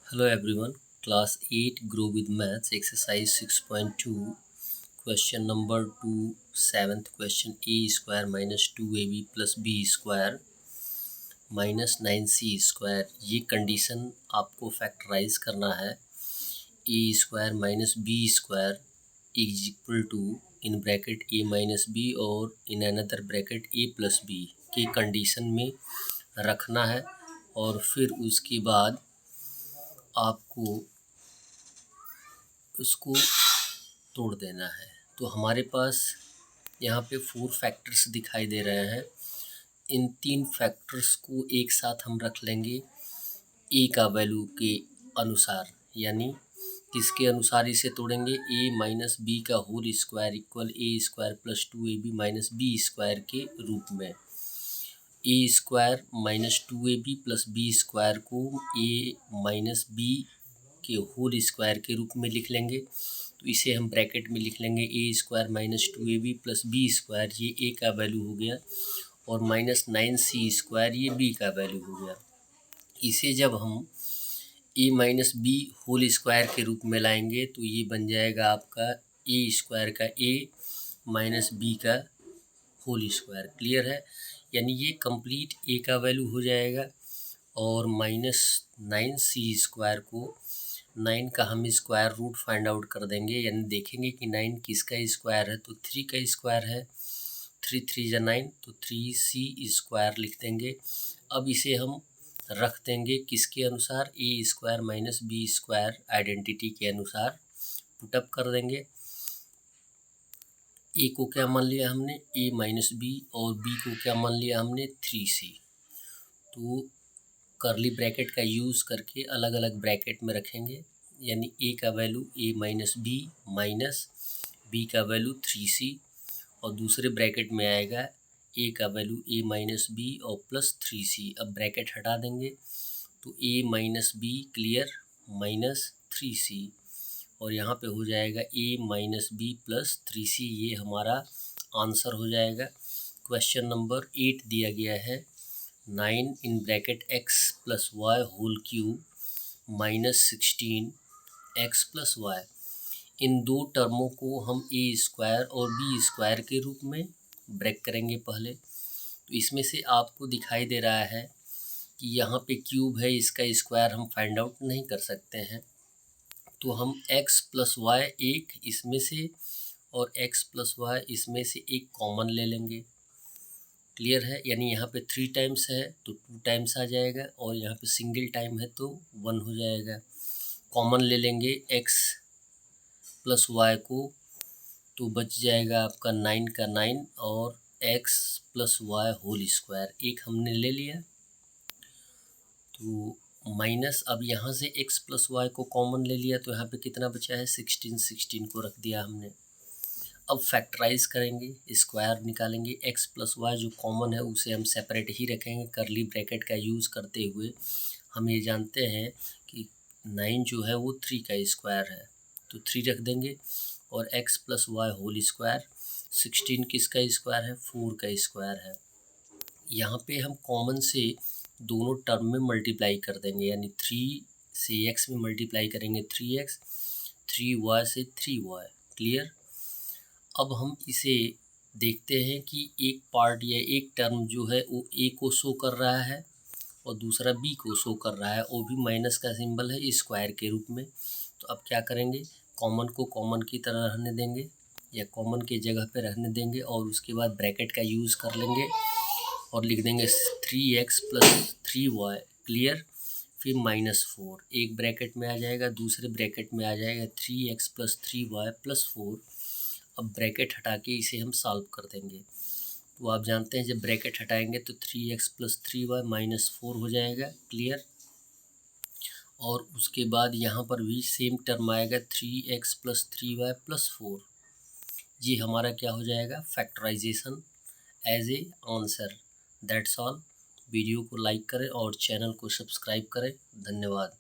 Hello everyone, class 8 Grow with Maths exercise 6.2 question number 2 7th question a square minus 2ab plus b square minus 9c square। ये condition आपको factorise करना है। a square minus B square is equal to in bracket a minus B और in another bracket a plus B के condition में रखना है और फिर उसके बाद आपको उसको तोड़ देना है। तो हमारे पास यहाँ पे 4 फैक्टर्स दिखाई दे रहे हैं। इन 3 फैक्टर्स को एक साथ हम रख लेंगे ए का वैल्यू के अनुसार, यानी किसके अनुसार इसे तोड़ेंगे, ए माइनस बी का whole square equal A square plus 2ab minus B square के रूप में। A square minus 2ab plus B square को ए माइनस बी के होल स्क्वायर के रूप में लिख लेंगे। तो इसे हम ब्रैकेट में लिख लेंगे A square minus 2ab plus B square, ये ए का वैल्यू हो गया, और माइनस 9c स्क्वायर ये बी का वैल्यू हो गया। इसे जब हम A minus B whole square के रूप में लाएंगे तो ये बन जाएगा आपका ए स्क्वायर का ए माइनस बी का होल स्क्वायर। क्लियर है? यानी ये कंप्लीट ए का वैल्यू हो जाएगा और माइनस 9c स्क्वायर को 9 का हम स्क्वायर रूट फाइंड आउट कर देंगे, यानी देखेंगे कि 9 किसका स्क्वायर है, तो 3 का स्क्वायर है। 3 3 जा 9, तो 3c स्क्वायर लिख देंगे। अब इसे हम रख देंगे किसके अनुसार, A square minus B square identity के अनुसार पुटअप कर देंगे। ए को क्या मान लिया हमने, ए माइनस बी, और बी को क्या मान लिया हमने, 3c। तो करली ब्रैकेट का यूज़ करके अलग अलग ब्रैकेट में रखेंगे, यानी ए का value A minus B minus B का वैल्यू 3c, और दूसरे ब्रैकेट में आएगा ए का वैल्यू ए माइनस बी और प्लस 3c। अब ब्रैकेट हटा देंगे तो A minus B clear minus 3c, और यहाँ पे हो जाएगा ए माइनस बी प्लस 3c। ये हमारा आंसर हो जाएगा। क्वेश्चन नंबर 8 दिया गया है 9 in bracket x plus Y whole cube minus 16 x plus Y. इन दो टर्मों को हम ए स्क्वायर और बी स्क्वायर के रूप में ब्रेक करेंगे पहले। तो इसमें से आपको दिखाई दे रहा है कि यहाँ पे क्यूब है, इसका स्क्वायर हम फाइंड आउट नहीं कर सकते हैं, तो हम x प्लस वाई एक इसमें से और x प्लस वाई इसमें से एक कॉमन ले लेंगे। क्लियर है? यानी यहाँ पे 3 टाइम्स है तो 2 टाइम्स आ जाएगा, और यहाँ पे सिंगल टाइम है तो 1 हो जाएगा। कॉमन ले लेंगे x प्लस वाई को, तो बच जाएगा आपका 9 का 9 और x plus Y whole square एक हमने ले लिया। तो माइनस, अब यहाँ से x प्लस वाई को कॉमन ले लिया तो यहाँ पे कितना बचा है, 16 को रख दिया हमने। अब फैक्टराइज करेंगे, स्क्वायर निकालेंगे, x प्लस वाई जो कॉमन है उसे हम सेपरेट ही रखेंगे करली ब्रैकेट का यूज़ करते हुए। हम ये जानते हैं कि 9 जो है वो 3 का स्क्वायर है, तो 3 रख देंगे, और x plus Y whole square 16 किसका स्क्वायर है, 4 का स्क्वायर है। यहाँ पे हम कॉमन से दोनों टर्म में मल्टीप्लाई कर देंगे, यानी 3 से x में मल्टीप्लाई करेंगे 3x, 3y से 3y। क्लियर? अब हम इसे देखते हैं कि एक पार्ट या एक टर्म जो है वो a को शो कर रहा है और दूसरा b को शो कर रहा है, वो भी माइनस का सिंबल है स्क्वायर के रूप में। तो अब क्या करेंगे, कॉमन को कॉमन की तरह रहने देंगे या कॉमन के जगह पे रहने देंगे, और उसके बाद ब्रैकेट का यूज़ कर लेंगे और लिख देंगे 3x प्लस 3y। क्लियर? फिर -4 एक ब्रैकेट में आ जाएगा, दूसरे ब्रैकेट में आ जाएगा 3x प्लस 3y प्लस 4। अब ब्रैकेट हटा के इसे हम सॉल्व कर देंगे। तो आप जानते हैं जब ब्रैकेट हटाएंगे तो 3x प्लस 3y -4 हो जाएगा। क्लियर? और उसके बाद यहाँ पर भी सेम टर्म आएगा 3x प्लस 3y प्लस 4। ये हमारा क्या हो जाएगा, factorization as a answer. That's all. Video को लाइक करें और चैनल को सब्सक्राइब करें। धन्यवाद।